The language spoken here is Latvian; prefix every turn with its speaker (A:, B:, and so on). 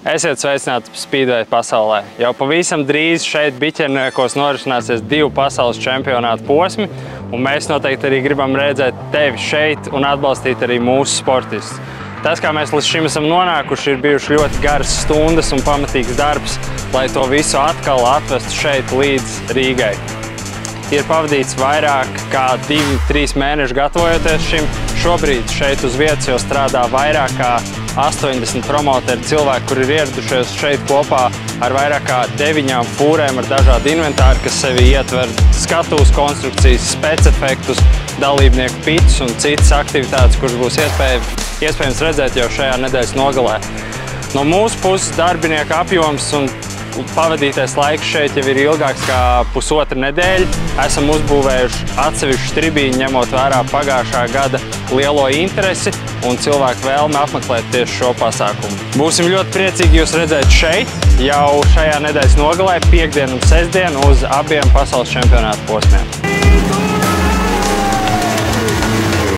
A: Esiet sveicināti Speedway pasaulē. Jau pavisam drīz šeit Biķerniekos norisināsies 2 pasaules čempionātu posmi, un mēs noteikti arī gribam redzēt tevi šeit un atbalstīt arī mūsu sportistus. Tas, kā mēs līdz šim esam nonākuši, ir bijuši ļoti garas stundas un pamatīgs darbs, lai to visu atkal atvestu šeit līdz Rīgai. Ir pavadīts vairāk kā 2–3 mēneši gatavojoties šim. Šobrīd šeit uz vietas jau strādā vairāk kā 80 promoteri cilvēki, kuri ir ieradušies šeit kopā ar vairāk kā 9 fūrēm ar dažādu inventāru, kas sevi ietver skatuves konstrukcijas, specefektus, dalībnieku pitus un citas aktivitātes, kuras būs iespējams redzēt jau šajā nedēļas nogalē. No mūsu puses darbinieku apjoms un pavadītais laiks šeit jau ir ilgāks kā pusotra nedēļa. Esam uzbūvējuši atsevišķu tribīnu, ņemot vērā pagājušā gada lielo interesi un cilvēku vēlmi apmeklēt tieši šo pasākumu. Būsim ļoti priecīgi jūs redzēt šeit jau šajā nedēļas nogalē, piekdien un sestdien uz abiem pasaules čempionātu posmiem.